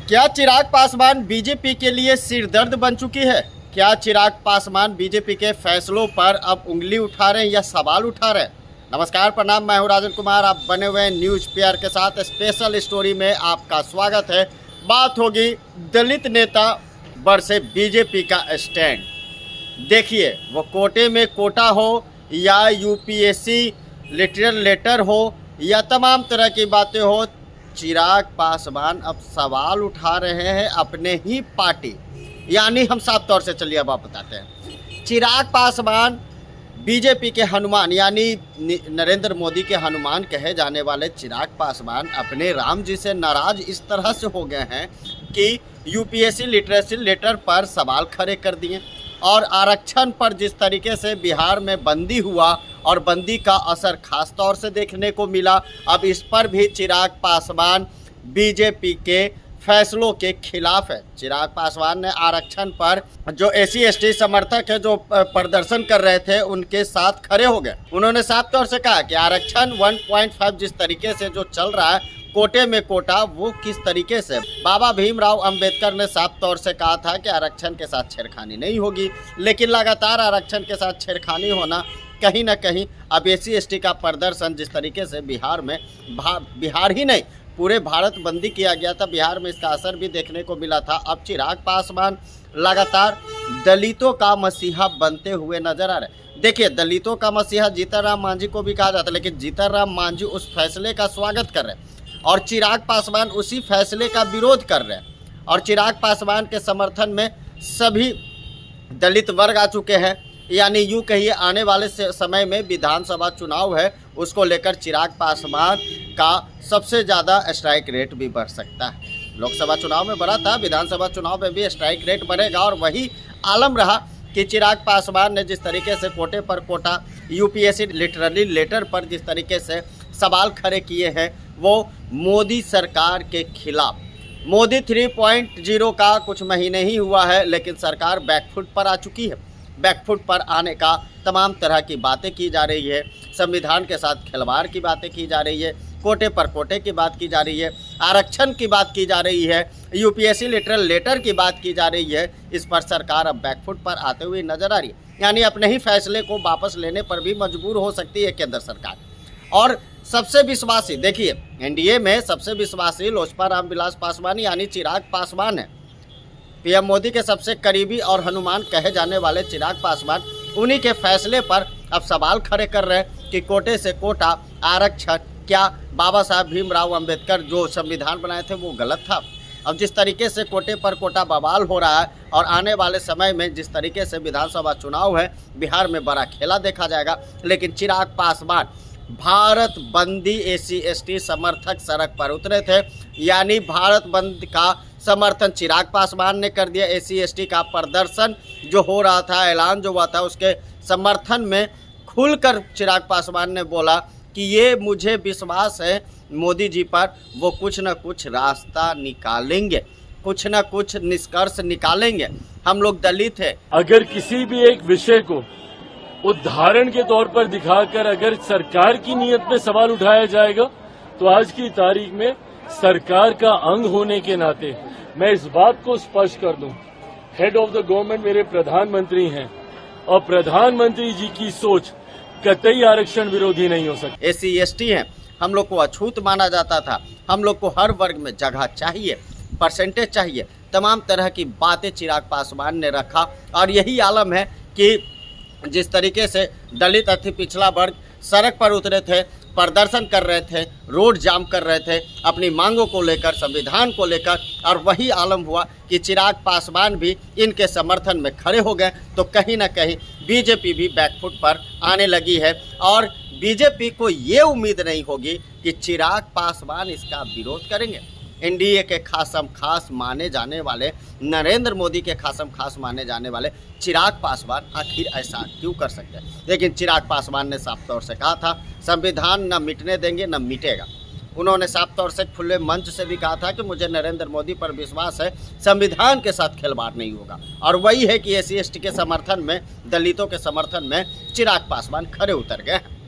क्या चिराग पासवान बीजेपी के लिए सिरदर्द बन चुकी है? क्या चिराग पासवान बीजेपी के फैसलों पर अब उंगली उठा रहे हैं या सवाल उठा रहे हैं? नमस्कार, प्रणाम। मैं हूं राजन कुमार। आप बने हुए हैं न्यूज पेयर के साथ। स्पेशल स्टोरी में आपका स्वागत है। बात होगी दलित नेता वर्सेस बीजेपी का स्टैंड। देखिए, वो कोटे में कोटा हो या यूपीएससी लिटरल लेटर हो या तमाम तरह की बातें हो, चिराग पासवान अब सवाल उठा रहे हैं अपने ही पार्टी, यानी हम साफ तौर से चलिए अब आप बताते हैं। चिराग पासवान बीजेपी के हनुमान यानी नरेंद्र मोदी के हनुमान कहे जाने वाले चिराग पासवान अपने राम जी से नाराज इस तरह से हो गए हैं कि यूपीएससी लिटरेसी लेटर पर सवाल खड़े कर दिए और आरक्षण पर जिस तरीके से बिहार में बंदी हुआ और बंदी का असर खास तौर से देखने को मिला, अब इस पर भी चिराग पासवान बीजेपी के फैसलों के खिलाफ है। चिराग पासवान ने आरक्षण पर जो एससी एसटी समर्थक है जो प्रदर्शन कर रहे थे उनके साथ खड़े हो गए। उन्होंने साफ तौर से कहा कि आरक्षण 1.5 जिस तरीके से जो चल रहा है, कोटे में कोटा, वो किस तरीके से। बाबा भीमराव अंबेडकर ने साफ तौर से कहा था कि आरक्षण के साथ छेड़खानी नहीं होगी, लेकिन लगातार आरक्षण के साथ छेड़खानी होना कहीं ना कहीं अब एससी एसटी का प्रदर्शन जिस तरीके से बिहार में बिहार ही नहीं पूरे भारत बंदी किया गया था, बिहार में इसका असर भी देखने को मिला था। अब चिराग पासवान लगातार दलितों का मसीहा बनते हुए नजर आ रहे। देखिए, दलितों का मसीहा जीतन राम मांझी को भी कहा जाता है, लेकिन जीतन राम मांझी उस फैसले का स्वागत कर रहे हैं और चिराग पासवान उसी फैसले का विरोध कर रहे हैं। और चिराग पासवान के समर्थन में सभी दलित वर्ग आ चुके हैं, यानी यूँ कहिए आने वाले समय में विधानसभा चुनाव है, उसको लेकर चिराग पासवान का सबसे ज़्यादा स्ट्राइक रेट भी बढ़ सकता है। लोकसभा चुनाव में बढ़ा था, विधानसभा चुनाव में भी स्ट्राइक रेट बढ़ेगा और वही आलम रहा कि चिराग पासवान ने जिस तरीके से कोटे पर कोटा, यूपीएससी लिटरली लेटर पर जिस तरीके से सवाल खड़े किए हैं, वो मोदी सरकार के खिलाफ। मोदी 3.0 का कुछ महीने ही हुआ है, लेकिन सरकार बैकफुट पर आ चुकी है। बैकफुट पर आने का तमाम तरह की बातें की जा रही है, संविधान के साथ खिलवाड़ की बातें की जा रही है, कोटे पर कोटे की बात की जा रही है, आरक्षण की बात की जा रही है, यूपीएससी लिटरल लेटर की बात की जा रही है। इस पर सरकार अब बैकफुट पर आते हुए नजर आ रही है, यानी अपने ही फैसले को वापस लेने पर भी मजबूर हो सकती है केंद्र सरकार। और सबसे विश्वासी, देखिए, एनडीए में सबसे विश्वासी लोजपा रामविलास पासवान यानी चिराग पासवान है। पीएम मोदी के सबसे करीबी और हनुमान कहे जाने वाले चिराग पासवान उन्हीं के फैसले पर अब सवाल खड़े कर रहे हैं कि कोटे से कोटा आरक्षण, क्या बाबा साहब भीमराव अंबेडकर जो संविधान बनाए थे वो गलत था? अब जिस तरीके से कोटे पर कोटा बवाल हो रहा है और आने वाले समय में जिस तरीके से विधानसभा चुनाव है, बिहार में बड़ा खेला देखा जाएगा। लेकिन चिराग पासवान भारत बंदी एससी एसटी समर्थक सड़क पर उतरे थे, यानी भारत बंद का समर्थन चिराग पासवान ने कर दिया। एससी एसटी का प्रदर्शन जो हो रहा था, ऐलान जो हुआ था, उसके समर्थन में खुलकर चिराग पासवान ने बोला कि ये मुझे विश्वास है मोदी जी पर, वो कुछ न कुछ रास्ता निकालेंगे, कुछ न कुछ निष्कर्ष निकालेंगे। हम लोग दलित हैं। अगर किसी भी एक विषय को उदाहरण के तौर पर दिखाकर अगर सरकार की नीयत पे सवाल उठाया जाएगा, तो आज की तारीख में सरकार का अंग होने के नाते मैं इस बात को स्पष्ट कर दूं, हेड ऑफ द गवर्नमेंट मेरे प्रधानमंत्री हैं और प्रधानमंत्री जी की सोच कतई आरक्षण विरोधी नहीं हो सकती। एससी एसटी हैं, हम लोग को अछूत माना जाता था, हम लोग को हर वर्ग में जगह चाहिए, परसेंटेज चाहिए, तमाम तरह की बातें चिराग पासवान ने रखा। और यही आलम है कि जिस तरीके से दलित अति पिछड़ा वर्ग सड़क पर उतरे थे, प्रदर्शन कर रहे थे, रोड जाम कर रहे थे अपनी मांगों को लेकर, संविधान को लेकर, और वही आलम हुआ कि चिराग पासवान भी इनके समर्थन में खड़े हो गए, तो कहीं ना कहीं बीजेपी भी बैकफुट पर आने लगी है। और बीजेपी को ये उम्मीद नहीं होगी कि चिराग पासवान इसका विरोध करेंगे। एनडीए के खासम खास माने जाने वाले, नरेंद्र मोदी के खासम खास माने जाने वाले चिराग पासवान आखिर ऐसा क्यों कर सकते हैं? लेकिन चिराग पासवान ने साफ तौर से कहा था, संविधान न मिटने देंगे न मिटेगा। उन्होंने साफ तौर से खुले मंच से भी कहा था कि मुझे नरेंद्र मोदी पर विश्वास है, संविधान के साथ खिलवाड़ नहीं होगा। और वही है कि एससी एसटी के समर्थन में, दलितों के समर्थन में चिराग पासवान खड़े उतर गए हैं।